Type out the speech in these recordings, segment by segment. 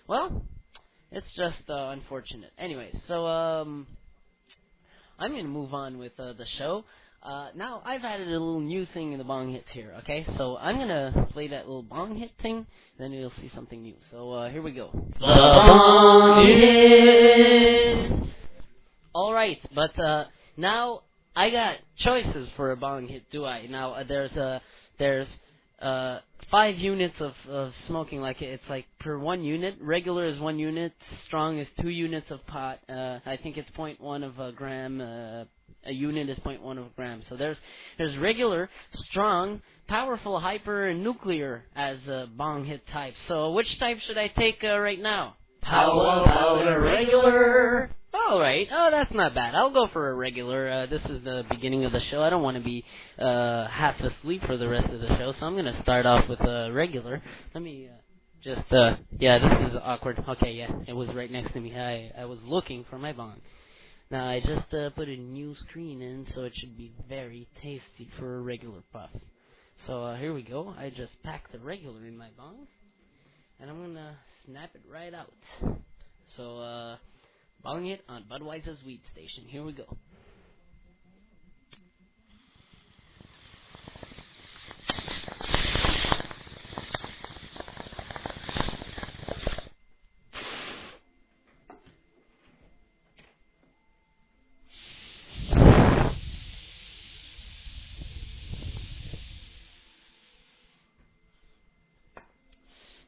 Well, it's just unfortunate. Anyway, so I'm gonna move on with the show. Now I've added a little new thing in the bong hits here. Okay, so I'm gonna play that little bong hit thing, then you'll see something new. So here we go. The bong hit. All right, but now I got choices for a bong hit. Do I? Now there's 5 units of smoking. Like it's like per 1 unit. Regular is 1 unit. Strong is 2 units of pot. I think it's 0.1 of a gram. A unit is 0.1 of a gram. So there's regular, strong, powerful, hyper, and nuclear as bong hit types. So which type should I take right now? How about a regular? Alright, that's not bad. I'll go for a regular. This is the beginning of the show. I don't want to be half asleep for the rest of the show, so I'm going to start off with a regular. Let me yeah, this is awkward. Okay, yeah, it was right next to me. I was looking for my bong. Now, I just put a new screen in, so it should be very tasty for a regular puff. So here we go. I just packed the regular in my bong, and I'm going to snap it right out. So, bong it on Budweizzah's Weedstation. Here we go.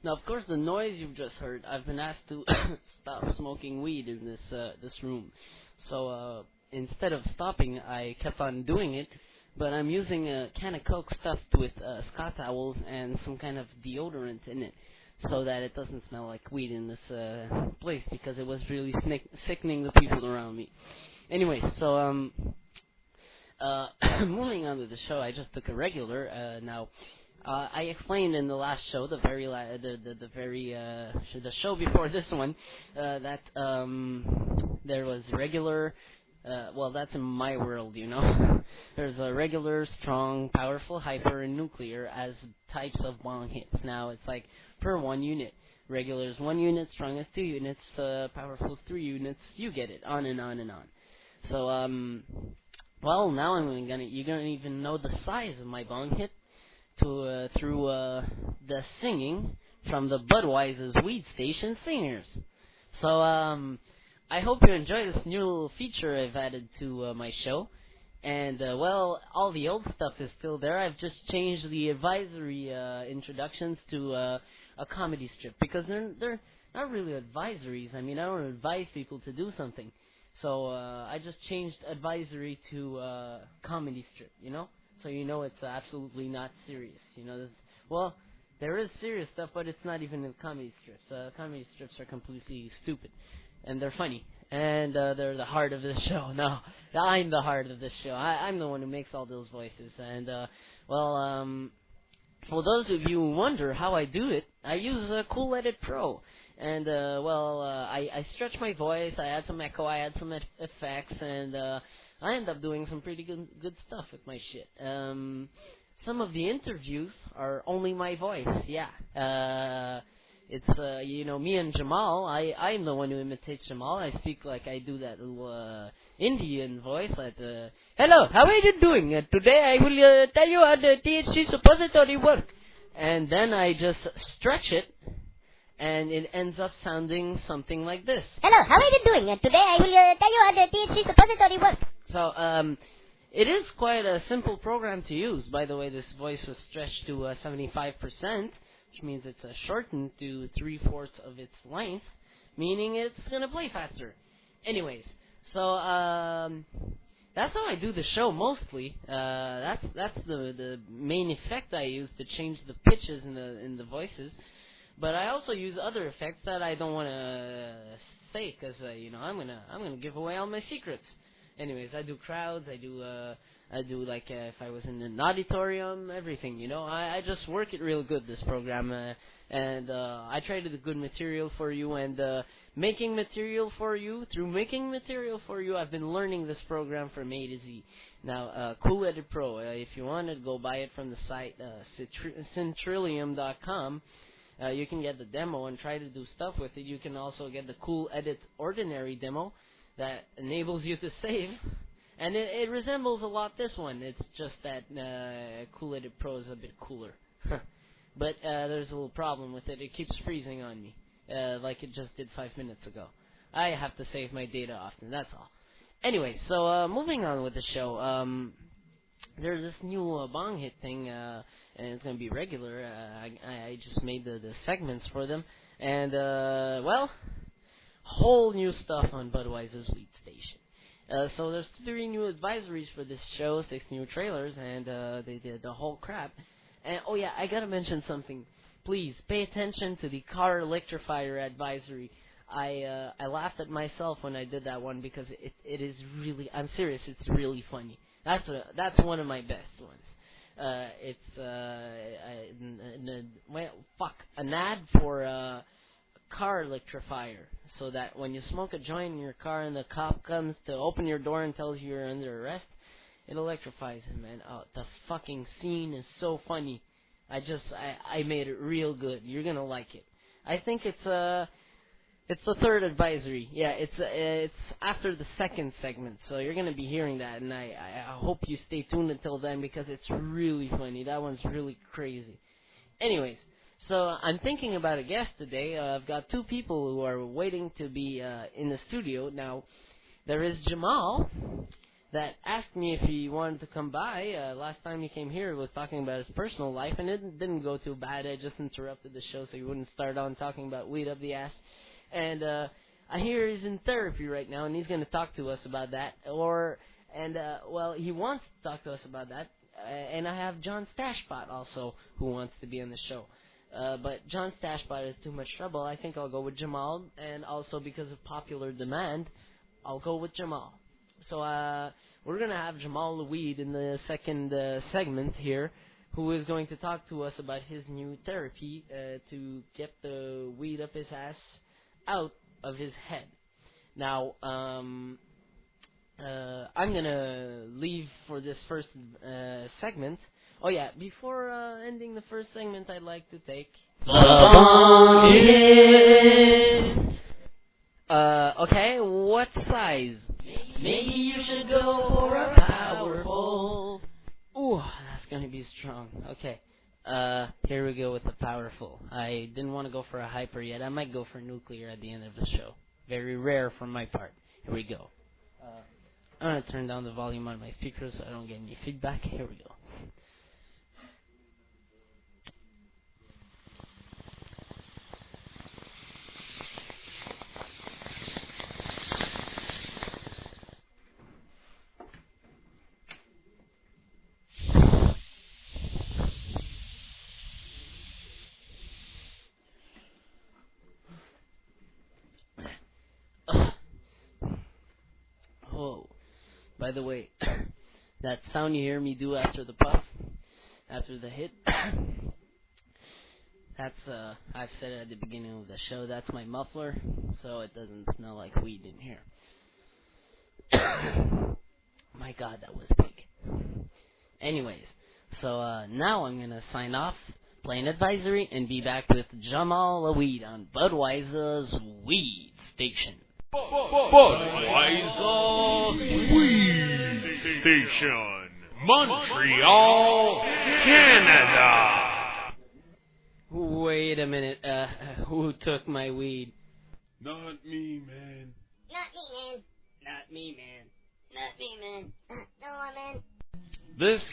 Now, of course, the noise you've just heard, I've been asked to stop smoking weed in this room. So, instead of stopping, I kept on doing it, but I'm using a can of Coke stuffed with Scott towels and some kind of deodorant in it, so that it doesn't smell like weed in this place, because it was really sickening the people around me. Anyway, so, moving on to the show, I just took a regular. Now, I explained in the last show, the show before this one, that there was regular. Well, that's in my world, you know. There's a regular, strong, powerful, hyper, and nuclear as types of bong hits. Now it's like per 1 unit. Regular is 1 unit, strong is 2 units, powerful is 3 units. You get it, on and on and on. So well, now you're gonna even know the size of my bong hit. Through the singing from the Budweizzah's Weedstation singers. So, I hope you enjoy this new little feature I've added to my show. And, well, all the old stuff is still there. I've just changed the advisory introductions to a comedy strip. Because they're not really advisories. I mean, I don't advise people to do something. So, I just changed advisory to comedy strip, you know? So you know it's absolutely not serious. You know, well, there is serious stuff, but it's not even in comedy strips. Comedy strips are completely stupid, and they're funny, and they're the heart of this show. No, I'm the heart of this show. I'm the one who makes all those voices, and well, for those of you who wonder how I do it, I use Cool Edit Pro. And, well, I stretch my voice, I add some echo, I add some effects, and I end up doing some pretty good stuff with my shit. Some of the interviews are only my voice, yeah. It's, you know, me and Jamal, I'm the one who imitates Jamal. I speak like I do that little, Indian voice, like, hello, how are you doing? Today I will, tell you how the THC suppository work. And then I just stretch it, and it ends up sounding something like this. Hello, how are you doing? Today I will tell you how the THC suppository works. So, it is quite a simple program to use. By the way, this voice was stretched to 75%, which means it's shortened to 3/4 of its length, meaning it's gonna play faster. Anyways, so that's how I do the show mostly. That's the main effect I use to change the pitches in the voices. But I also use other effects that I don't want to say, because you know, I'm gonna give away all my secrets. Anyways, I do crowds, I do like if I was in an auditorium, everything, you know. I just work it real good, this program, and I try to do good material for you, and making material for you. Through making material for you, I've been learning this program from A to Z. Now, Cool Edit Pro, if you want to go buy it from the site, Centrillium.com. You can get the demo and try to do stuff with it. You can also get the Cool Edit Ordinary demo that enables you to save. And it resembles a lot this one. It's just that Cool Edit Pro is a bit cooler. But there's a little problem with it. It keeps freezing on me, like it just did 5 minutes ago. I have to save my data often, that's all. Anyway, so moving on with the show. There's this new bong hit thing, and it's going to be regular. I just made the segments for them. And, well, whole new stuff on Budweizzah's Weedstation. So there's 3 new advisories for this show, 6 new trailers, and they did the whole crap. And, oh yeah, I gotta mention something. Please, pay attention to the car electrifier advisory. I laughed at myself when I did that one because it is really, I'm serious, it's really funny. That's one of my best ones. It's, an ad for a car electrifier. So that when you smoke a joint in your car and the cop comes to open your door and tells you you're under arrest, it electrifies him, man. Oh, the fucking scene is so funny. I made it real good. You're gonna like it. I think it's the 3rd advisory. Yeah, it's after the 2nd segment, so you're gonna be hearing that, and I hope you stay tuned until then because it's really funny. That one's really crazy. Anyways, so I'm thinking about a guest today. I've got 2 people who are waiting to be in the studio. Now, there is Jamal that asked me if he wanted to come by. Last time he came here, he was talking about his personal life, and it didn't go too bad. I just interrupted the show so he wouldn't start on talking about weed up the ass. And I hear he's in therapy right now, and he's going to talk to us about that. Well, he wants to talk to us about that. And I have John Stashbot also, who wants to be on the show. But John Stashbot is too much trouble. I think I'll go with Jamal, and also because of popular demand, I'll go with Jamal. So, we're going to have Jamal the Weed in the 2nd segment here, who is going to talk to us about his new therapy to get the weed up his ass out of his head. Now, I'm going to leave for this first segment. Oh, yeah, before ending the first segment, I'd like to take the bong hit. Okay, what size? Maybe you should go for a powerful. Ooh, that's gonna be strong. Okay, here we go with the powerful. I didn't want to go for a hyper yet. I might go for nuclear at the end of the show. Very rare from my part. Here we go. I'm gonna turn down the volume on my speakers so I don't get any feedback. Here we go. By the way, that sound you hear me do after the puff, after the hit, that's, I've said it at the beginning of the show, that's my muffler, so it doesn't smell like weed in here. My God, that was big. Anyways, so, now I'm gonna sign off, play an advisory, and be back with Jamal Weed on Budweizzah's Weedstation. Budweizzah Weedstation, Montreal, Canada. Wait a minute, who took my weed? Not me, man. Not me, man. Not me, man. Not me, man. No, man. This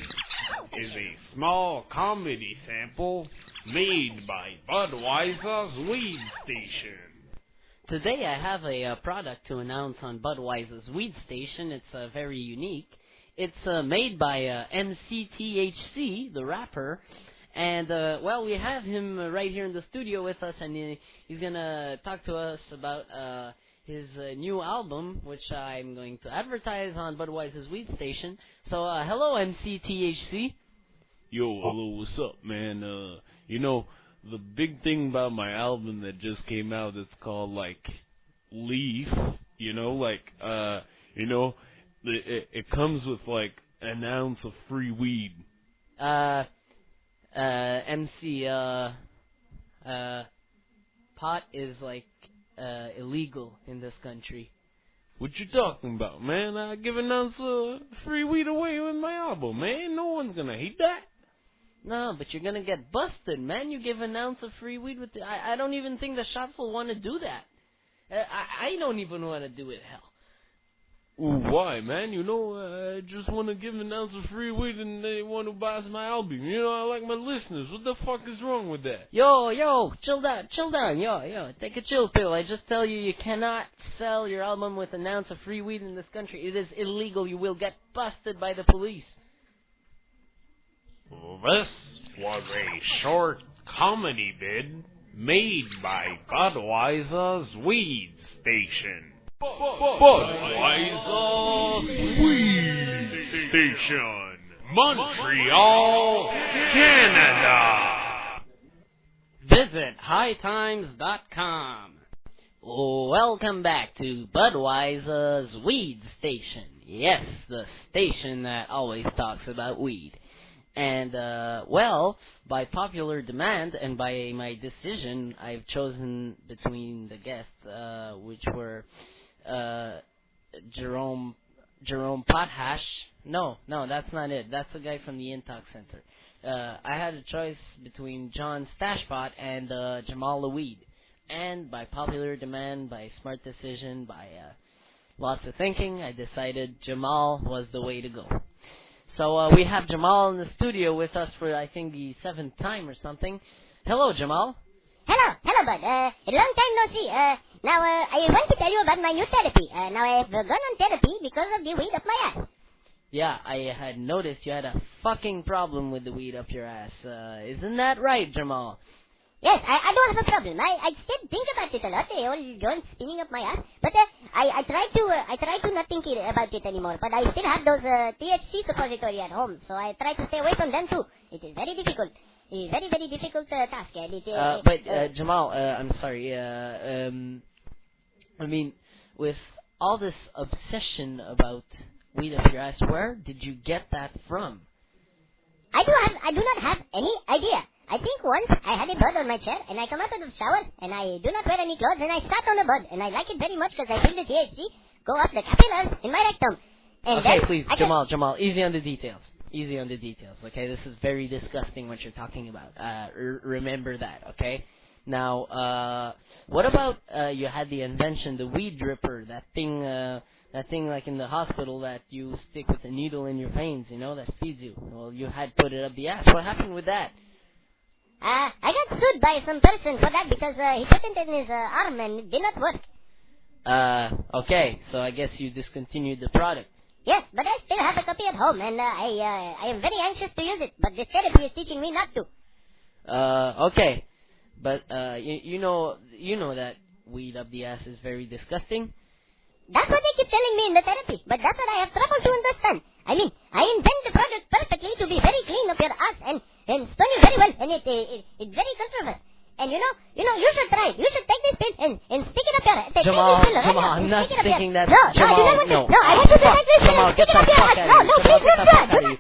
is a small comedy sample made by Budweizzah's Weedstation. Today I have a product to announce on Budweizzah's Weedstation. It's very unique. It's made by MCTHC, the rapper. And, well, we have him right here in the studio with us, and he's going to talk to us about his new album, which I'm going to advertise on Budweizzah's Weedstation. So, hello, MCTHC. Yo, hello, what's up, man? You know, the big thing about my album that just came out, it's called, like, Leaf, you know, like, you know, it comes with, like, an ounce of free weed. MC, I pot is illegal in this country. What you talking about, man? I giving out free weed away with my album, man. No one's gonna hate that. No, but you're gonna get busted, man. You give an ounce of free weed with I don't even think the shops will want to do that. I don't even want to do it, hell. Ooh, why, man? I just want to give an ounce of free weed and they want to buy my album. I like my listeners. What the fuck is wrong with that? Yo, chill down, yo, take a chill pill. I just tell you cannot sell your album with an ounce of free weed in this country. It is illegal. You will get busted by the police. This was a short comedy bit made by Budweizzah's Weedstation. Budweizzah Weedstation, Montreal, Canada. Visit hightimes.com. Welcome back to Budweizzah's Weedstation. Yes, the station that always talks about weed. And, by popular demand and by my decision, I've chosen between the guests, which were, Jerome Pothash. No, that's not it. That's the guy from the Intox Center. I had a choice between John Stashpot and, Jamal the Weed. And by popular demand, by smart decision, by, lots of thinking, I decided Jamal was the way to go. So, we have Jamal in the studio with us for, I think, the 7th time or something. Hello, Jamal. Hello, bud. Long time no see. Now, I want to tell you about my new therapy. Now, I've gone on therapy because of the weed up my ass. Yeah, I had noticed you had a fucking problem with the weed up your ass. Isn't that right, Jamal? Yes, I don't have a problem. I still think about it a lot, the old joint spinning up my ass. But I try to not think about it anymore. But I still have those THC suppository at home, so I try to stay away from them too. It is very difficult. It is very, very difficult task. Jamal, I'm sorry. With all this obsession about weed up your ass, where did you get that from? I do not have any idea. I think once I had a bud on my chair, and I come out of the shower, and I do not wear any clothes, and I sat on the bud, and I like it very much because I feel the THC go up the capillaries in my rectum. And okay, please, Jamal, easy on the details. Okay? This is very disgusting what you're talking about. Remember that, okay? Now, what about, you had the invention, the weed dripper, that thing like in the hospital that you stick with a needle in your veins, that feeds you. Well, you had put it up the ass. What happened with that? I got sued by some person for that because he put it in his arm and it did not work. Okay, so I guess you discontinued the product. Yes, but I still have a copy at home, and I am very anxious to use it, but the therapy is teaching me not to. Okay, but you know that weed up the ass is very disgusting. That's what they keep telling me in the therapy, but that's what I have trouble to understand. I mean, I invent the product perfectly to be very clean up your ass and stun you very well, and it's very controversial. And you should try. You should take this pill and stick it up your ass. Jamal, I'm not thinking that. No, Jamal, no, I want you to take this pill. Jamal, get the fuck out of here. No, please do not.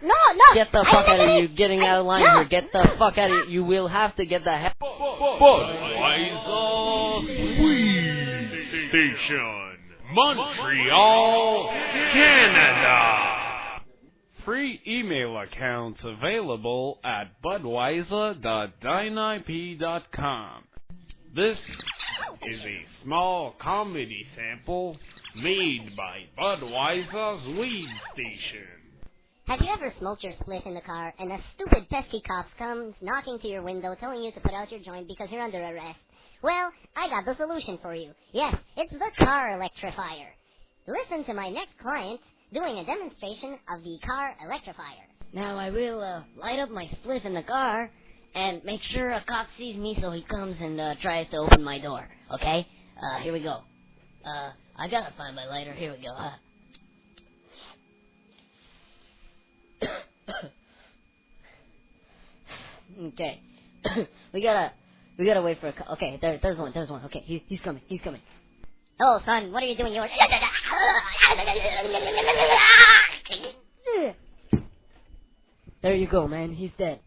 No. Get the fuck out of here. You're getting out of line here. Get the fuck out of here. You will have to get the hell. Budweizzah Weedstation, Montreal, Canada. Free email accounts available at budweizzah.dinip.com. This is a small comedy sample made by Budweizzah's Weedstation. Have you ever smoked your spliff in the car and a stupid pesky cop comes knocking to your window telling you to put out your joint because you're under arrest? Well, I got the solution for you. Yes, it's the car electrifier. Listen to my next client doing a demonstration of the car electrifier. Now I will light up my spliff in the car and make sure a cop sees me so he comes and tries to open my door. Okay? Here we go. I gotta find my lighter. Here we go. Okay. we gotta wait for a cop. Okay, there's one. Okay, he's coming. Oh, son, what are you doing? There you go, man. He's dead.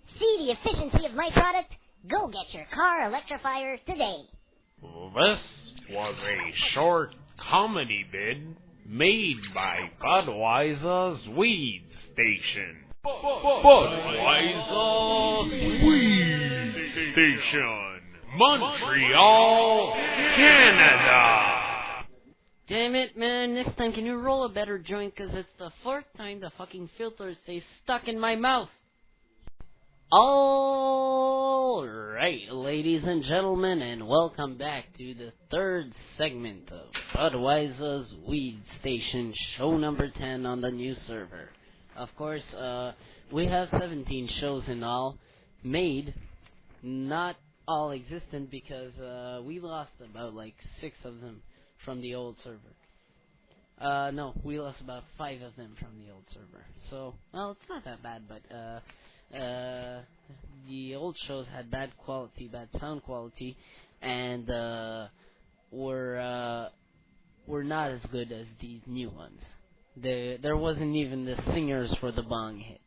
See the efficiency of my product? Go get your car electrifier today. This was a short comedy bit made by Budweizzah Weedstation. Budweizzah Weedstation, Montreal, Canada. Damn it, man. Next time, can you roll a better joint? Because it's the fourth time the fucking filter stays stuck in my mouth. Alright, ladies and gentlemen, and welcome back to the third segment of Budweizzah's Weedstation, show number 10 on the new server. Of course, we have 17 shows in all made, not all existent because we lost about like 6 of them from the old server. No, we lost about 5 of them from the old server. So, well, it's not that bad, but the old shows had bad quality, bad sound quality, and were not as good as these new ones. There wasn't even the singers for the bong hit.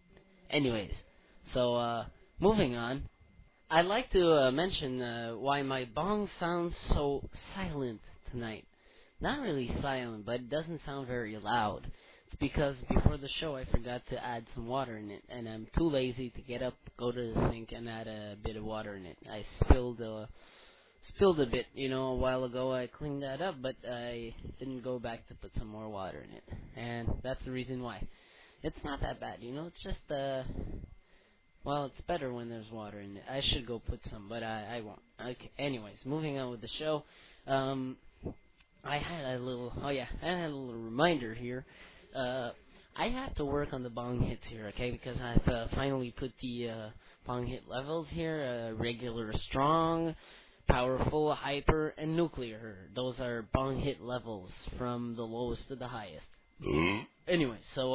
Anyways, so moving on, I'd like to mention why my bong sounds so silent tonight. Not really silent, but it doesn't sound very loud. It's because before the show I forgot to add some water in it, and I'm too lazy to get up, go to the sink, and add a bit of water in it. I spilled a bit, a while ago. I cleaned that up, but I didn't go back to put some more water in it, and that's the reason why. It's not that bad, it's just, well, it's better when there's water in it. I should go put some, but I won't. Okay, anyways, moving on with the show. I had a little reminder here. I have to work on the bong hits here, okay, because I've finally put the bong hit levels here, regular, strong, powerful, hyper, and nuclear. Those are bong hit levels from the lowest to the highest. Anyway, so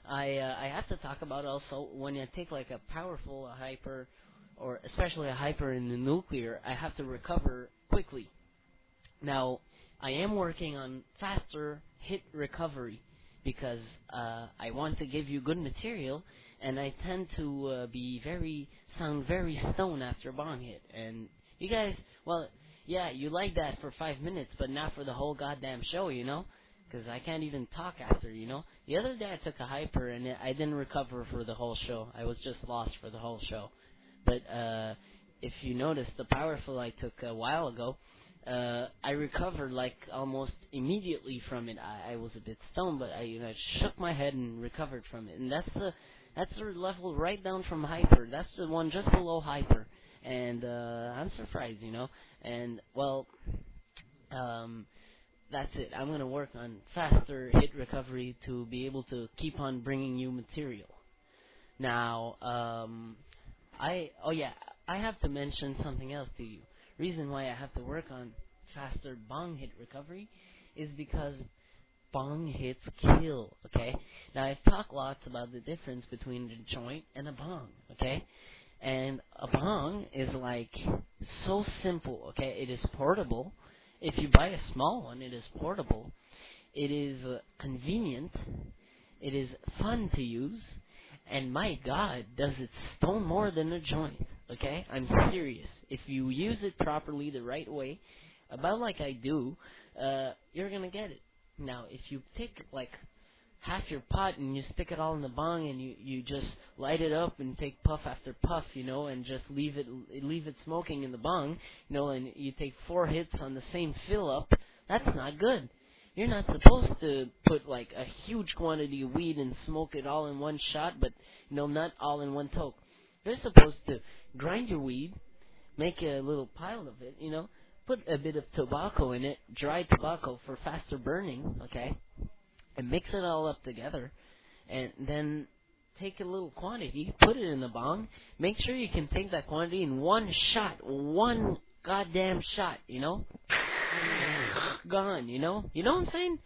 I have to talk about also when you take like a powerful, a hyper, or especially a hyper in the nuclear, I have to recover quickly. Now, I am working on faster hit recovery because I want to give you good material, and I tend to sound very stone after a bong hit. And you guys, well, yeah, you like that for 5 minutes, but not for the whole goddamn show, because I can't even talk after, The other day I took a hyper, and I didn't recover for the whole show. I was just lost for the whole show. But if you notice, the powerful I took a while ago, I recovered like almost immediately from it. I was a bit stoned, but I shook my head and recovered from it. And that's the level right down from hyper. That's the one just below hyper. And I'm surprised, And well, that's it. I'm gonna work on faster hit recovery to be able to keep on bringing you material. Now, I have to mention something else to you. Reason why I have to work on faster bong hit recovery is because bong hits kill, okay? Now, I've talked lots about the difference between a joint and a bong, okay? And a bong is like so simple, okay? It is portable. If you buy a small one, it is portable. It is convenient. It is fun to use. And my God, does it stone more than a joint. Okay? I'm serious. If you use it properly the right way, about like I do, you're gonna get it. Now, if you take like half your pot and you stick it all in the bong and you just light it up and take puff after puff, and just leave it smoking in the bong, and you take 4 hits on the same fill up, that's not good. You're not supposed to put like a huge quantity of weed and smoke it all in one shot, but not all in one toke. You're supposed to grind your weed, make a little pile of it, put a bit of tobacco in it, dry tobacco for faster burning, okay, and mix it all up together, and then take a little quantity, put it in the bong, make sure you can take that quantity in one shot, one goddamn shot, gone, you know what I'm saying?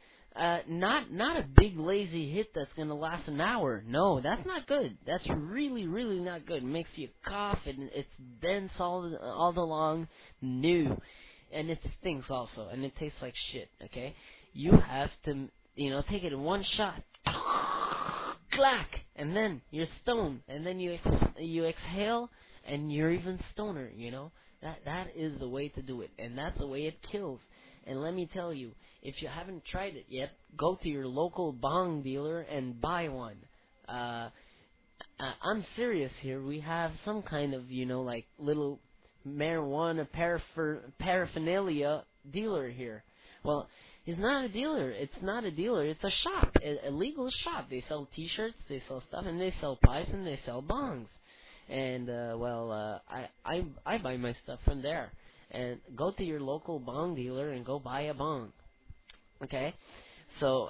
Not a big lazy hit that's gonna last an hour. No, that's not good. That's really, really not good. It makes you cough, and it's dense all along. No, and it stinks also, and it tastes like shit. Okay, you have to, take it in one shot, clack, and then you're stoned, and then you exhale, and you're even stoner, you know. That is the way to do it, and that's the way it kills. And let me tell you, if you haven't tried it yet, go to your local bong dealer and buy one. I'm serious here. We have some kind of, like little marijuana paraphernalia dealer here. Well, he's not a dealer. It's not a dealer. It's a shop, a legal shop. They sell T-shirts, they sell stuff, and they sell pipes, and they sell bongs. And I buy my stuff from there. And go to your local bong dealer and go buy a bong. Okay? So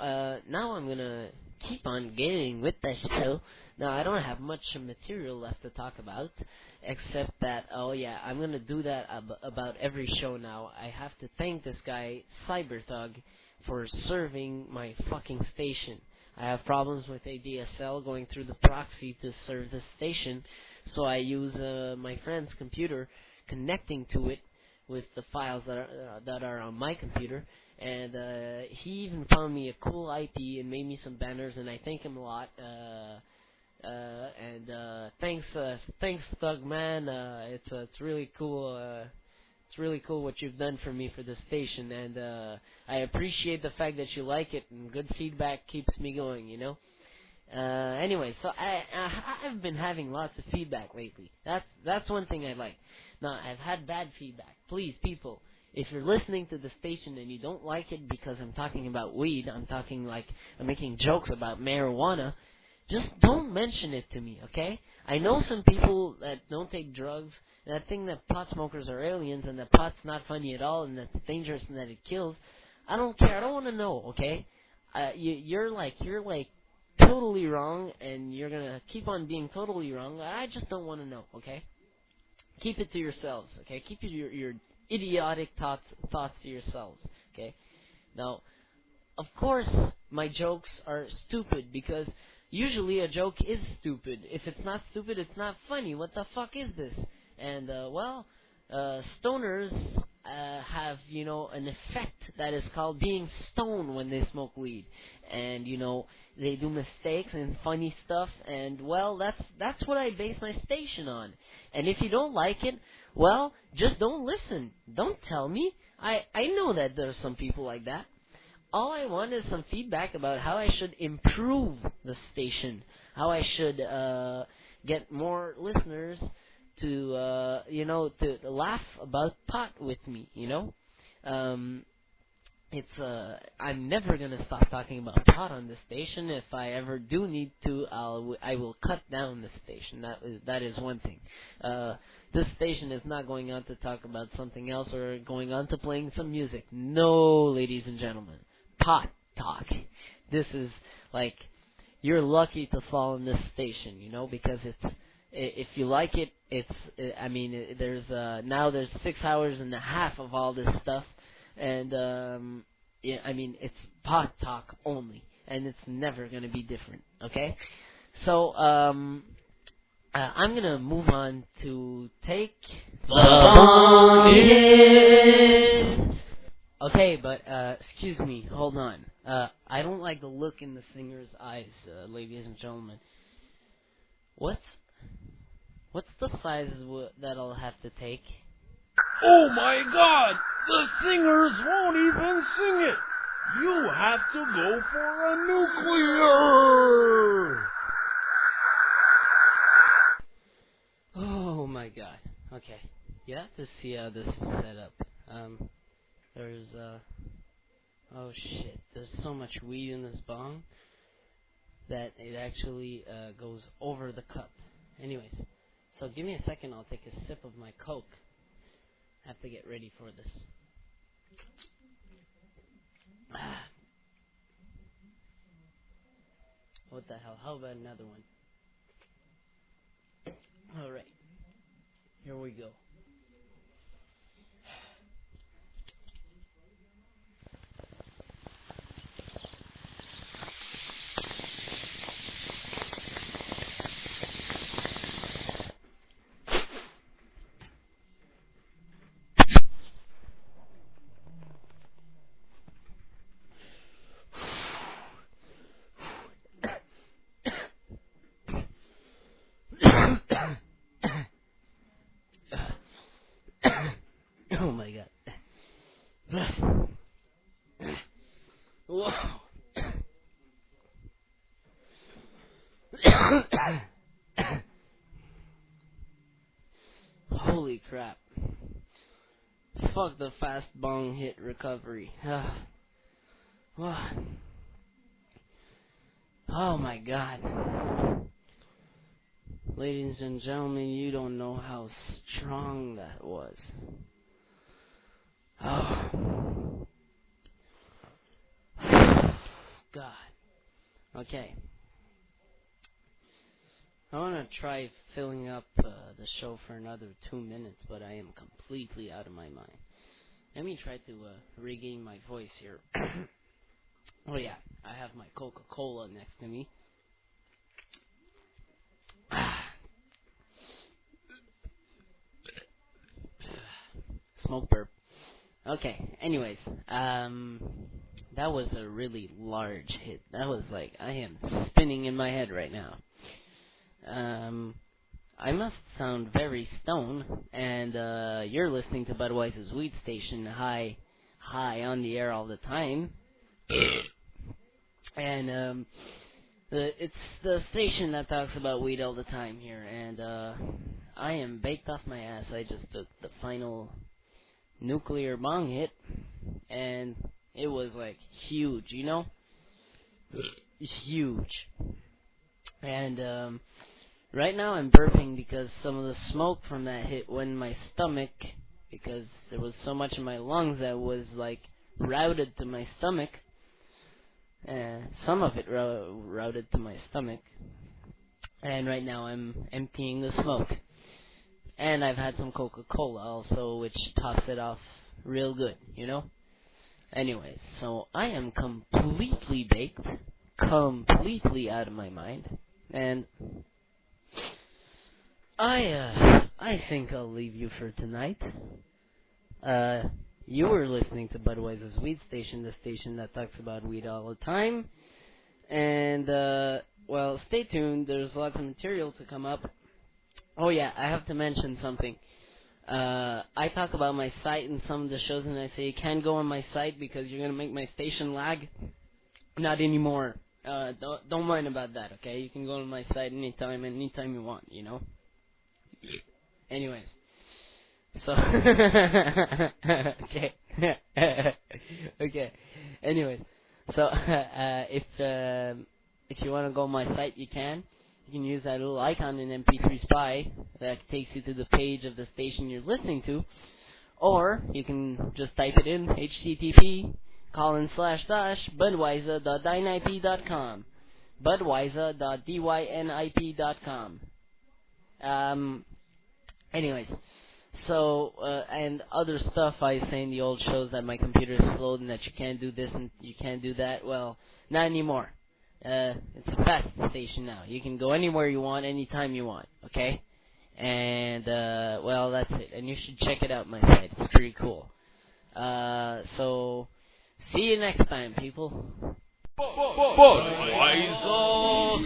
now I'm gonna keep on getting with the show. Now I don't have much material left to talk about, except that I'm gonna do that about every show now. I have to thank this guy Cyberthug for serving my fucking station. I have problems with ADSL going through the proxy to serve the station, so I use my friend's computer, connecting to it with the files that are on my computer. And he even found me a cool IP and made me some banners, and I thank him a lot. Thanks, Thug Man. It's really cool. It's really cool what you've done for me for the station, and I appreciate the fact that you like it, and good feedback keeps me going. Anyway, so I've been having lots of feedback lately. That's one thing I like. Now I've had bad feedback. Please, people, if you're listening to the station and you don't like it because I'm talking about weed, I'm making jokes about marijuana, just don't mention it to me, okay? I know some people that don't take drugs, and that think that pot smokers are aliens, and that pot's not funny at all, and that it's dangerous, and that it kills. I don't care. I don't want to know, okay? You're totally wrong, and you're gonna keep on being totally wrong. I just don't want to know, okay? Keep it to yourselves, okay? Keep your idiotic thoughts to yourselves, okay? Now, of course, my jokes are stupid, because usually a joke is stupid. If it's not stupid, it's not funny. What the fuck is this? And, stoners have, an effect that is called being stoned when they smoke weed. And, they do mistakes and funny stuff. And, that's what I base my station on. And if you don't like it, well, just don't listen. Don't tell me. I know that there's some people like that. All I want is some feedback about how I should improve the station, how I should get more listeners to to laugh about pot with me. I'm never gonna stop talking about pot on the station. If I ever do need to, I will cut down the station. That is one thing. This station is not going on to talk about something else or going on to playing some music. No, ladies and gentlemen. Pot talk. This is you're lucky to fall in this station, because if you like it, there's 6 hours and a half of all this stuff, and it's pot talk only, and it's never gonna be different, okay? So, I'm gonna move on to take the Bongs. Okay, but, excuse me, hold on. I don't like the look in the singer's eyes, ladies and gentlemen. What's the sizes that I'll have to take? Oh my God! The singers won't even sing it! You have to go for a nuclear! Oh my God. Okay. You have to see how this is set up. There's, oh shit, there's so much weed in this bong that it actually, goes over the cup. Anyways, so give me a second, I'll take a sip of my Coke. I have to get ready for this. What the hell, how about another one? Alright, here we go. Whoa. Holy crap. Fuck the fast bong hit recovery. What? Oh my god. Ladies and gentlemen, you don't know how strong that was. Oh. God. Okay. I want to try filling up the show for another 2 minutes, but I am completely out of my mind. Let me try to regain my voice here. Oh yeah, I have my Coca-Cola next to me. Smoke burp. Okay, anyways, that was a really large hit. That was like, I am spinning in my head right now. I must sound very stoned, and you're listening to Budweizzah Weedstation, high on the air all the time. And it's the station that talks about weed all the time here, and I am baked off my ass. I just took the final nuclear bong hit, and it was like huge, you know? Huge. And right now I'm burping because some of the smoke from that hit went in my stomach, because there was so much in my lungs that was like routed to my stomach. Some of it routed to my stomach. And right now I'm emptying the smoke. And I've had some Coca-Cola also, which tops it off real good, you know? Anyways, so I am completely baked, completely out of my mind, and I think I'll leave you for tonight. You were listening to Budweizzah Weedstation, the station that talks about weed all the time. And, well, stay tuned. There's lots of material to come up. Oh, yeah, I have to mention something. I talk about my site in some of the shows, and I say you can't go on my site because you're going to make my station lag. Not anymore. Don't mind about that, okay? You can go on my site anytime you want, you know? Anyways. So, okay. Okay. Anyways, so, if you want to go on my site, you can. You can use that little icon in MP3 Spy that takes you to the page of the station you're listening to. Or, you can just type it in, http://budweizzah.dynip.com. budweizzah.dynip.com. Anyways. So, and other stuff I say in the old shows that my computer is slowed and that you can't do this and you can't do that. Well, not anymore. It's a fast station now. You can go anywhere you want, anytime you want, okay? And, well, that's it. And you should check it out, my site. It's pretty cool. So, see you next time, people. Budweizzah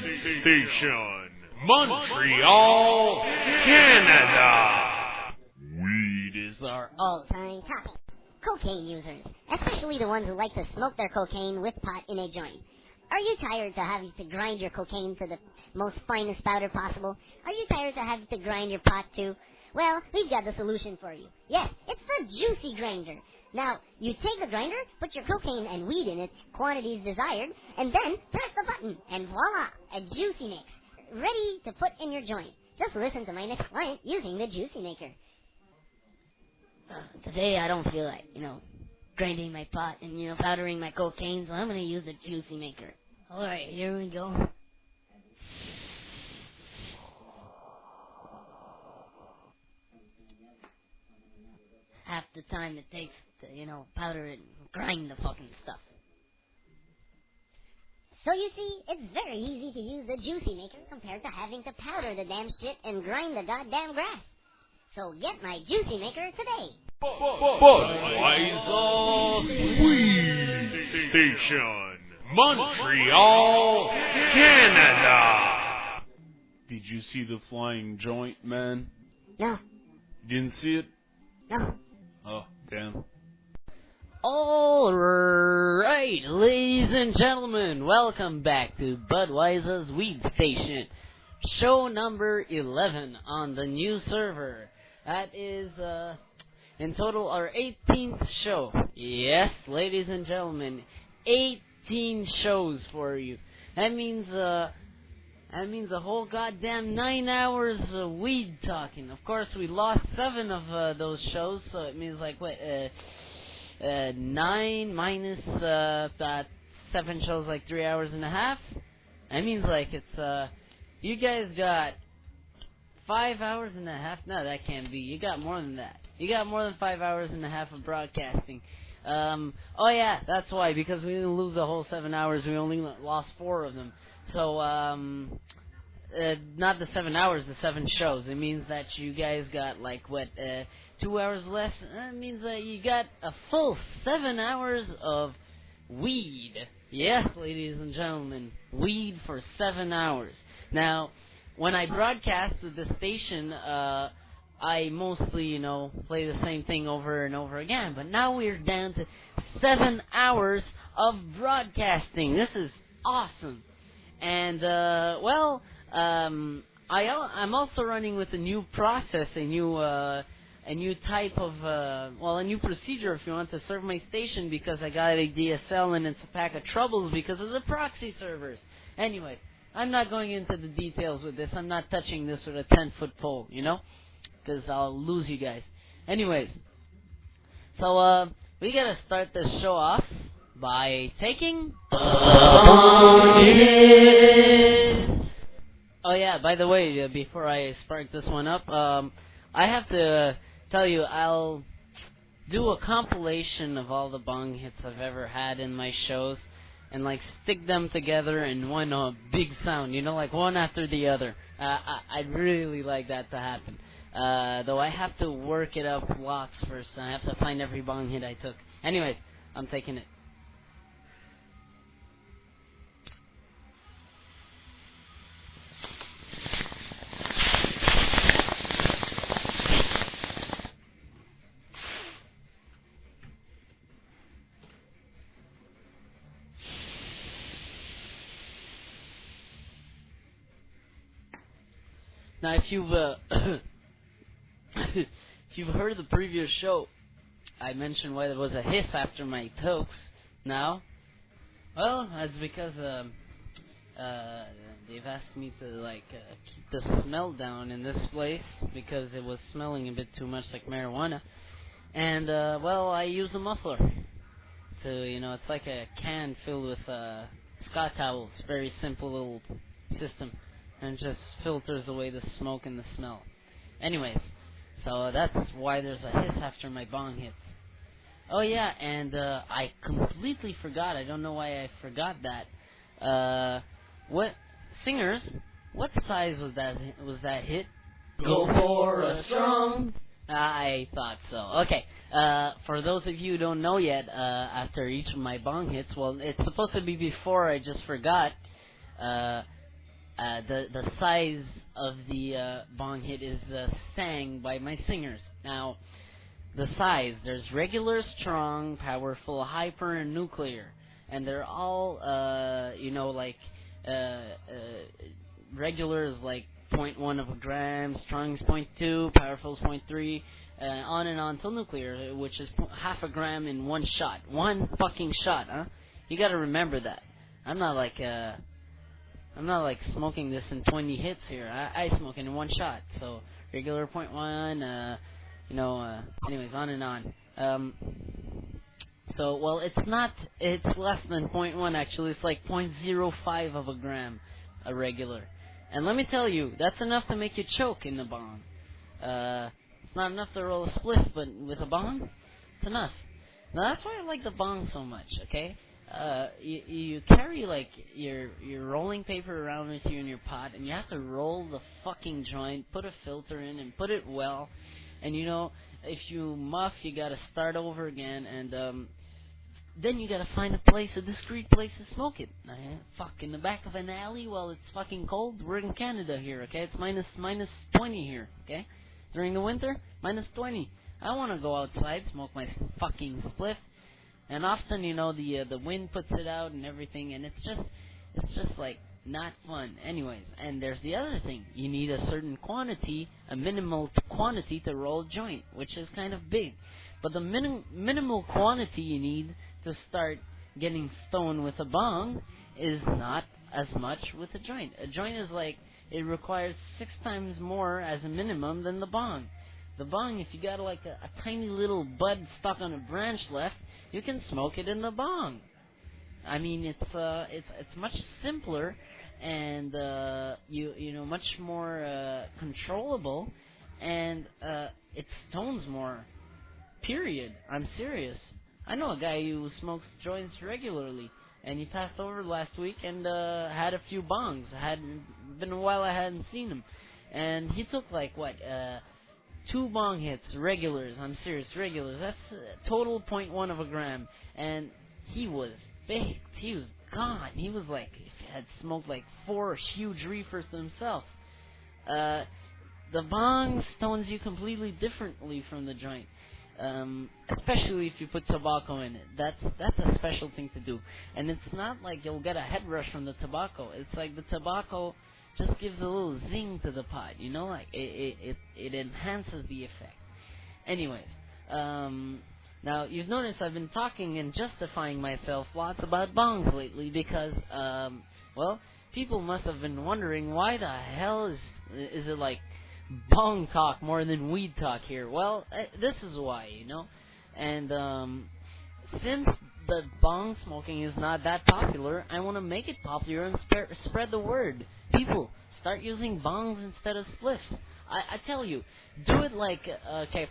Weedstation, Montreal, Canada. Weed is our all-time topic. Cocaine users, especially the ones who like to smoke their cocaine with pot in a joint. Are you tired to having to grind your cocaine to the most finest powder possible? Are you tired to having to grind your pot too? Well, we've got the solution for you. Yes, it's the Juicy Grinder. Now, you take the grinder, put your cocaine and weed in it, quantities desired, and then press the button, and voila, a juicy mix, ready to put in your joint. Just listen to my next client using the Juicy Maker. Today I don't feel like, grinding my pot and, powdering my cocaine, so I'm going to use the Juicy Maker. Alright, here we go. Half the time it takes to, powder it and grind the fucking stuff. So you see, it's very easy to use the Juicy Maker compared to having to powder the damn shit and grind the goddamn grass. So get my Juicy Maker today. Budweizzah Weedstation, Montreal, Canada. Did you see the flying joint, man? No. You didn't see it? No. Oh, damn. can. Alright, ladies and gentlemen, welcome back to Budweizzah's Weedstation, show number 11 on the new server. That is, in total, our 18th show. Yes, ladies and gentlemen, 18 shows for you. That means a whole goddamn 9 hours of weed talking. Of course, we lost 7 of those shows, so it means like, 9 minus, 7 shows, like 3 hours and a half. That means like it's, you guys got 5 hours and a half. No, that can't be. You got more than that. You got more than 5 hours and a half of broadcasting. Oh yeah, that's why, because we didn't lose the whole 7 hours, we only lost 4 of them. So, not the 7 hours, the 7 shows. It means that you guys got, like, 2 hours less? That means that you got a full 7 hours of weed. Yes, ladies and gentlemen, weed for 7 hours. Now, when I broadcast with the station, I mostly, play the same thing over and over again. But now we're down to 7 hours of broadcasting. This is awesome. And, I'm also running with a new process, a new type of, a new procedure, if you want, to serve my station, because I got a DSL and it's a pack of troubles because of the proxy servers. Anyways, I'm not going into the details with this. I'm not touching this with a 10-foot pole, because I'll lose you guys. Anyways, so, we gotta start this show off by taking Oh yeah, by the way, before I spark this one up, I have to tell you, I'll do a compilation of all the bong hits I've ever had in my shows, and like stick them together in one big sound, like one after the other. I'd really like that to happen. Though I have to work it up blocks first, and I have to find every bong hit I took. Anyways, I'm taking it. Now, if you've heard the previous show, I mentioned why there was a hiss after my tokes. Now, well, that's because they've asked me to keep the smell down in this place because it was smelling a bit too much like marijuana, and I use a muffler to it's like a can filled with Scott towels. Very simple little system. And just filters away the smoke and the smell. Anyways, so that's why there's a hiss after my bong hits. Oh yeah, and I completely forgot. I don't know why I forgot that. What size was that hit? Go for a strong. I thought so. Okay. For those of you who don't know yet, after each of my bong hits, well, it's supposed to be before. I just forgot. The size of the bong hit is sang by my singers. Now, the size, there's regular, strong, powerful, hyper, and nuclear. And they're all, regular is like 0.1 of a gram, strong is 0.2, powerful is 0.3, on and on till nuclear, which is half a gram in one shot. One fucking shot, huh? You gotta remember that. I'm not like smoking this in 20 hits here. I smoke it in one shot. So, regular 0.1, anyways, on and on. It's less than 0.1 actually. It's like 0.05 of a gram, a regular. And let me tell you, that's enough to make you choke in the bong. It's not enough to roll a spliff, but with a bong, it's enough. Now that's why I like the bong so much, okay? You carry like your rolling paper around with you in your pot, and you have to roll the fucking joint, put a filter in, and put it well. And if you muff, you gotta start over again, and then you gotta find a discreet place to smoke it. In the back of an alley while it's fucking cold. We're in Canada here, okay? It's minus 20 here, okay? During the winter, minus 20. I want to go outside, smoke my fucking spliff, and often, the wind puts it out and everything, and it's just like not fun. Anyways, and there's the other thing: you need a certain quantity, a minimal quantity to roll a joint, which is kind of big. But the minimal quantity you need to start getting stoned with a bong is not as much with a joint. A joint is like, it requires 6 times more as a minimum than the bong. The bong, if you got like a tiny little bud stuck on a branch left, you can smoke it in the bong. I mean, it's much simpler and much more controllable, and it stones more. Period. I'm serious. I know a guy who smokes joints regularly, and he passed over last week and had a few bongs. Hadn't been a while I hadn't seen him, and he took like 2 bong hits, regulars. I'm serious, regulars. That's total 0.1 of a gram, and he was baked. He was gone. He was like, he had smoked like 4 huge reefers to himself. The bong stones you completely differently from the joint. Especially if you put tobacco in it. That's a special thing to do. And it's not like you'll get a head rush from the tobacco. It's like the tobacco just gives a little zing to the pot, like it enhances the effect. Anyways, now you've noticed I've been talking and justifying myself lots about bongs lately because, people must have been wondering why the hell is it like bong talk more than weed talk here. Well, this is why, and since the bong smoking is not that popular, I want to make it popular and spread the word. People, start using bongs instead of spliffs. I tell you, do it like,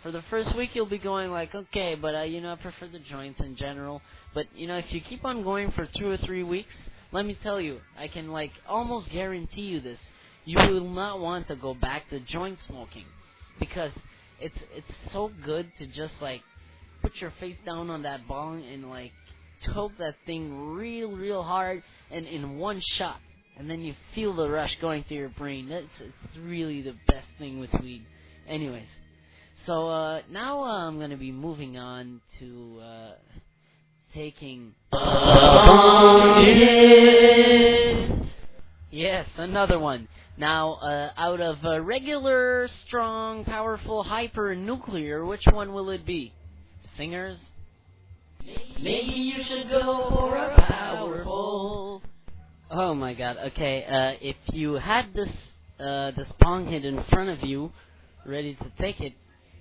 for the first week you'll be going like, okay, but I prefer the joints in general, but if you keep on going for 2 or 3 weeks, let me tell you, I can almost guarantee you this, you will not want to go back to joint smoking, because it's so good to just put your face down on that bong and choke that thing real hard and in one shot, and then you feel the rush going through your brain. It's really the best thing with weed. Anyways, so now I'm gonna be moving on to taking yes, another one. Now, out of regular, strong, powerful, hyper, and nuclear, which one will it be? Singers? Maybe you should go for a powerful. Oh my god, okay, if you had this bong hit in front of you, ready to take it,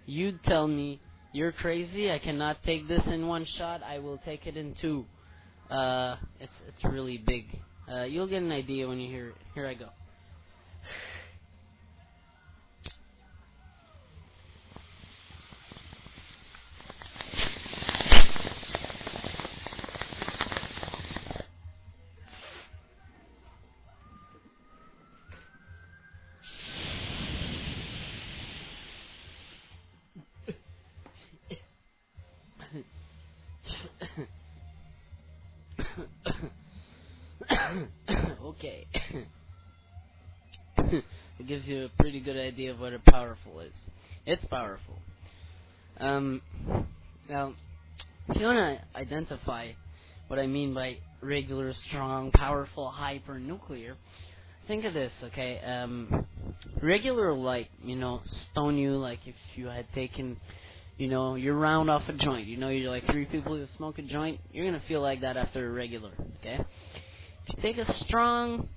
you'd tell me, you're crazy, I cannot take this in one shot, I will take it in 2. It's really big. You'll get an idea when you hear it. Here I go. Okay. It gives you a pretty good idea of what a powerful is. It's powerful. Now, if you want to identify what I mean by regular, strong, powerful, hyper, nuclear, think of this, okay? Regular, stone you, if you had taken, your round off a joint. You're like 3 people who smoke a joint, you're going to feel like that after a regular, okay? If you take a strong,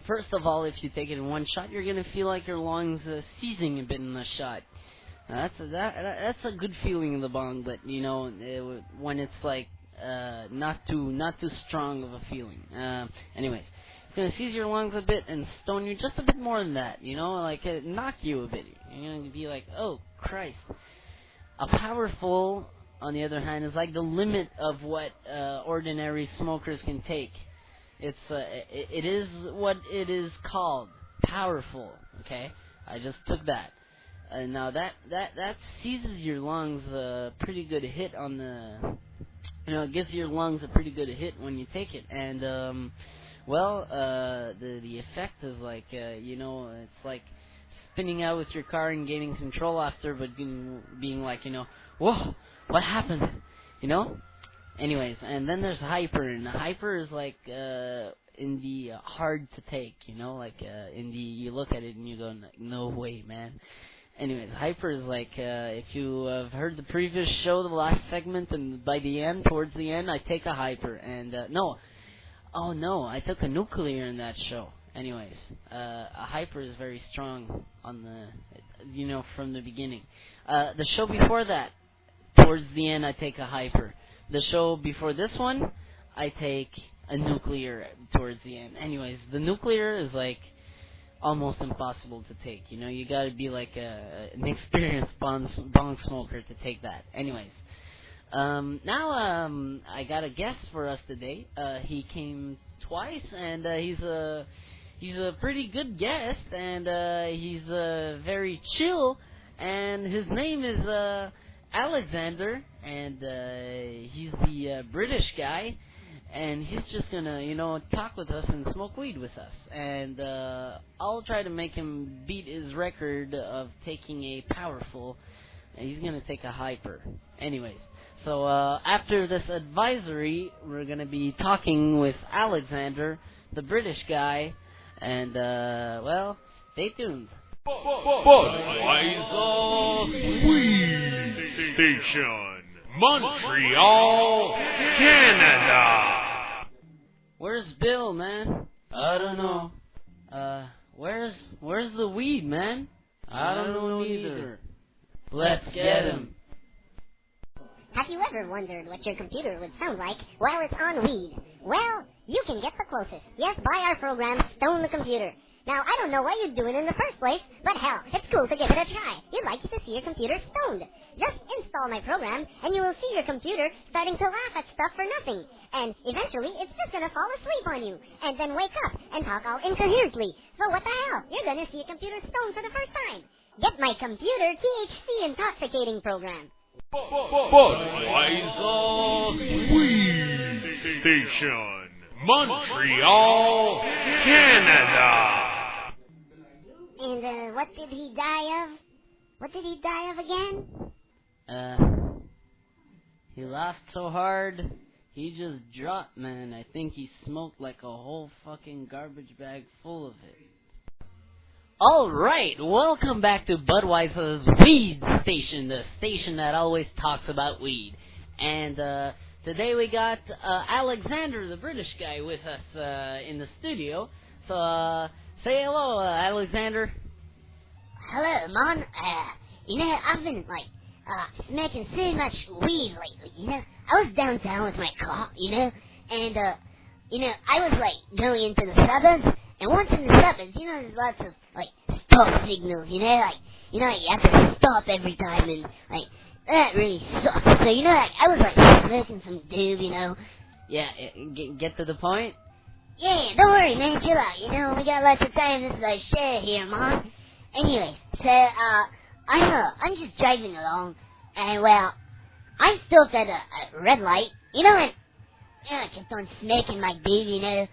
first of all, if you take it in one shot, you're going to feel like your lungs seizing a bit in the shot. Now, that's a good feeling in the bong, but, when it's not too strong of a feeling. Anyways, it's going to seize your lungs a bit and stone you just a bit more than that, knock you a bit. You're going to be like, oh, Christ. A powerful, on the other hand, is like the limit of what ordinary smokers can take. It is what it is called, powerful, okay? I just took that. Now that seizes your lungs a pretty good hit on the, it gives your lungs a pretty good hit when you take it, and the effect is it's like spinning out with your car and gaining control after, but being like, whoa, what happened? Anyways, and then there's hyper, and hyper is like in the hard to take, in the you look at it and you go, no way, man. Anyways, hyper is like if you have heard the previous show, the last segment, and by the end, towards the end, I take a hyper, and I took a nuclear in that show. Anyways, a hyper is very strong on the, from the beginning. The show before that, towards the end, I take a hyper. The show before this one, I take a nuclear towards the end. Anyways, the nuclear is like almost impossible to take. You gotta be like an experienced bong smoker to take that. Anyways, now I got a guest for us today. He came twice, and he's a pretty good guest, and he's very chill, and his name is Alexander, and he's the British guy, and he's just gonna, talk with us and smoke weed with us, and I'll try to make him beat his record of taking a powerful, and he's gonna take a hyper. Anyways, so after this advisory, we're gonna be talking with Alexander, the British guy, and stay tuned. Budweizzah Weedstation, Montreal, Canada. Where's Bill, man? I don't know. Where's the weed, man? I don't know either. Let's get him. Have you ever wondered what your computer would sound like while it's on weed? Well, you can get the closest. Yes, by our program, Stone the Computer. Now, I don't know what you'd do it in the first place, but hell, it's cool to give it a try. You'd like to see your computer stoned. Just install my program, and you will see your computer starting to laugh at stuff for nothing. And eventually, it's just gonna fall asleep on you, and then wake up and talk all incoherently. So what the hell? You're gonna see your computer stoned for the first time. Get my computer THC intoxicating program. Budweizzah Weedstation, Montreal, Canada. And, what did he die of? What did he die of again? He laughed so hard, he just dropped, man. I think he smoked like a whole fucking garbage bag full of it. Alright, welcome back to Budweizzah's Weedstation, the station that always talks about weed. And, today we got, Alexander, the British guy, with us, in the studio. So, say hello, Alexander. Hello, man. I've been, smoking so much weed lately, I was downtown with my car, and, I was, going into the suburbs, and once in the suburbs, there's lots of, stop signals, you have to stop every time, and, that really sucks. So, I was, smoking some doob, Yeah, get to the point? Yeah, don't worry, man, chill out, we got lots of time, this is our show here, man. Anyway, so, I'm just driving along, and, well, I stopped at a red light, and, I kept on smoking my doob, and,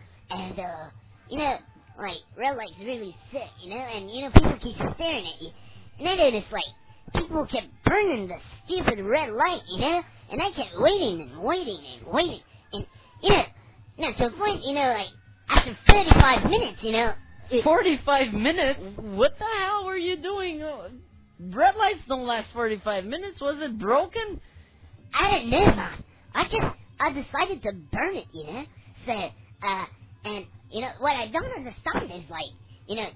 red light's really sick, and, people keep staring at you, and I noticed, people kept burning the stupid red light, and I kept waiting and waiting and waiting, and, now to the point, after 35 minutes, 45 minutes? What the hell were you doing? Red lights don't last 45 minutes. Was it broken? I don't know, man. I decided to burn it, So, and, what I don't understand is,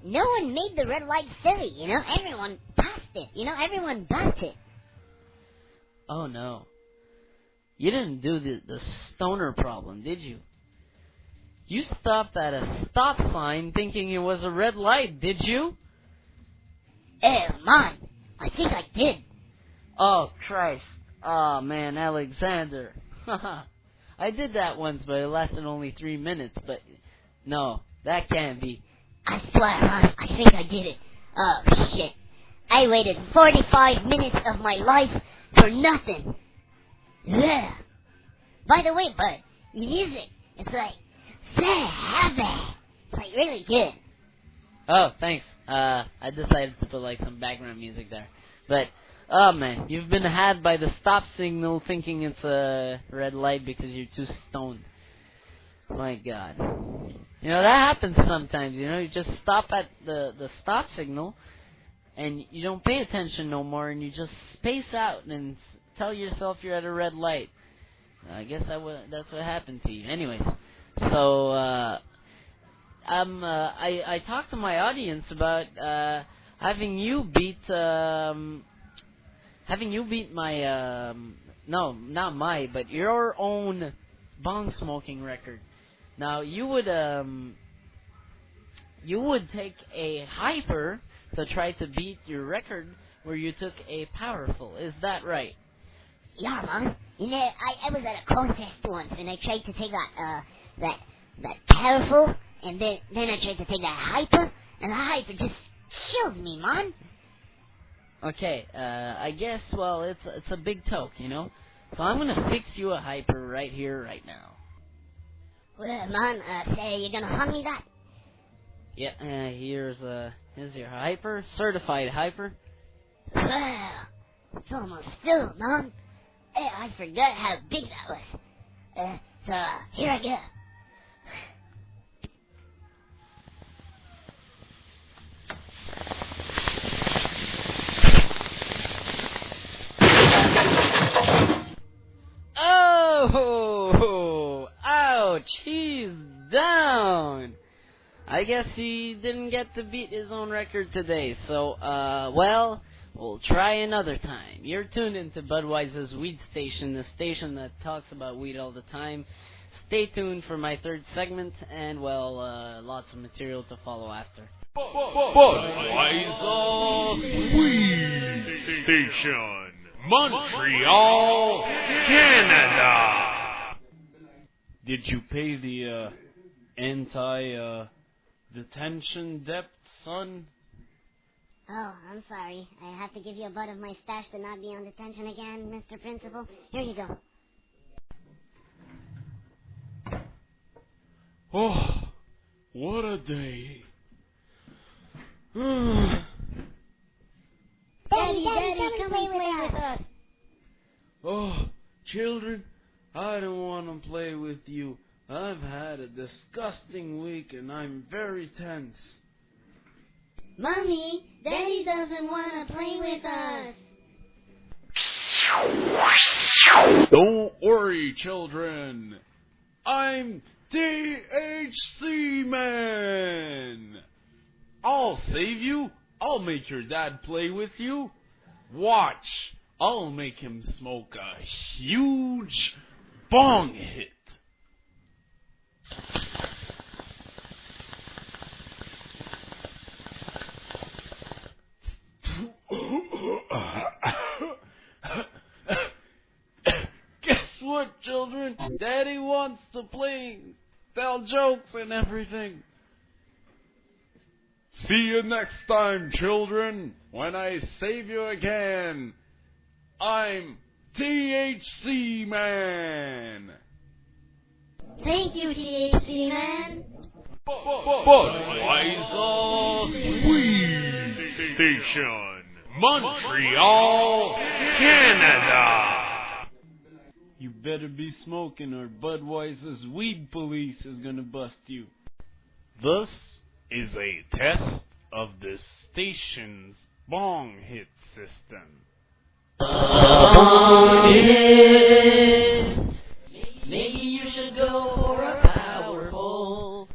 no one made the red light silly, Everyone passed it, everyone bumped it. Oh, no. You didn't do the stoner problem, did you? You stopped at a stop sign thinking it was a red light, did you? Oh, man. I think I did. Oh, Christ. Oh, man, Alexander. I did that once, but it lasted only 3 minutes, but no, that can't be. I swear, man, I think I did it. Oh, shit. I waited 45 minutes of my life for nothing. Yeah. By the way, bud, your music, it's so happy. It's really good. Oh, thanks. I decided to put like some background music there. But, oh man, you've been had by the stop signal thinking it's a red light because you're too stoned. My god. You know, that happens sometimes, you know, you just stop at the stop signal and you don't pay attention no more and you just space out and tell yourself you're at a red light. I guess that's what happened to you. Anyways, so, I talked to my audience about having you beat my no, not my, but your own bong smoking record. Now you would take a hyper to try to beat your record where you took a powerful. Is that right? Yeah, man. You know, I was at a contest once, and I tried to take that powerful, and then I tried to take that hyper, and the hyper just killed me, man. Okay, I guess, well, it's a big toke, you know? So I'm gonna fix you a hyper right here, right now. Well, man, say you're gonna hand me that? Yeah, here's your hyper, certified hyper. Wow, it's almost filled, man. I forgot how big that was. So, here I go. Oh! Ouch! He's down! I guess he didn't get to beat his own record today, so, well, we'll try another time. You're tuned into Budweizzah's Weedstation, the station that talks about weed all the time. Stay tuned for my third segment, and, well, lots of material to follow after. Budweizzah Weedstation, Montreal, Canada. Did you pay the detention debt, son? Oh, I'm sorry. I have to give you a butt of my stash to not be on detention again, Mr. Principal. Here you go. Oh, what a day. Daddy, come play with us. Oh, children, I don't want to play with you. I've had a disgusting week and I'm very tense. Mommy, Daddy doesn't want to play with us. Don't worry, children. I'm THC Man. I'll save you. I'll make your dad play with you. Watch. I'll make him smoke a huge bong hit. Guess what, children? Daddy wants to tell jokes and everything. See you next time, children, when I save you again. I'm THC Man. Thank you, THC Man. Budweizzah Weedstation, Montreal, Canada. You better be smoking or Budweizzah's weed police is gonna bust you. This is a test of the station's bong hit system. Maybe you should go for a powerful.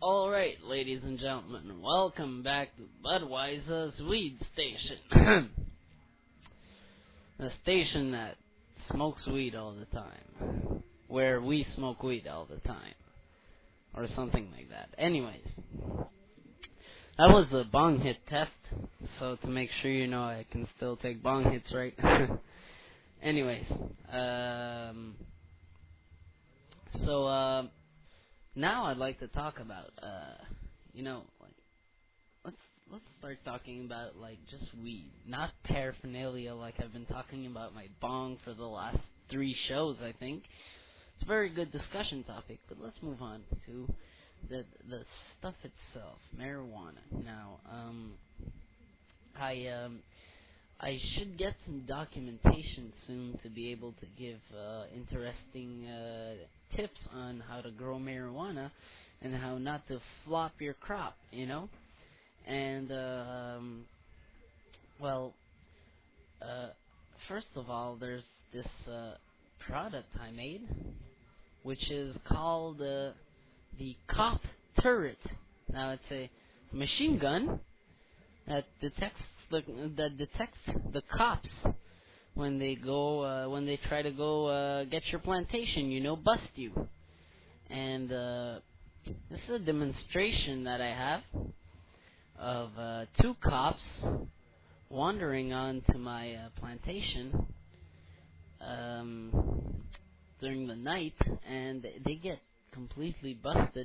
Alright, ladies and gentlemen, welcome back to Budweizzah's Weedstation. The station that smokes weed all the time. Where we smoke weed all the time. Or something like that. Anyways. That was the bong hit test, so to make sure you know I can still take bong hits, right? Anyways, now I'd like to talk about, like, let's start talking about, like, just weed, not paraphernalia like I've been talking about my bong for the last 3 shows, I think. It's a very good discussion topic, but let's move on to the stuff itself, marijuana. Now, I should get some documentation soon to be able to give interesting tips on how to grow marijuana and how not to flop your crop, And, first of all, there's this product I made, which is called the cop turret. Now, it's a machine gun that detects the cops when they try to go get your plantation, bust you. And this is a demonstration that I have of 2 cops wandering onto my plantation during the night, and they get completely busted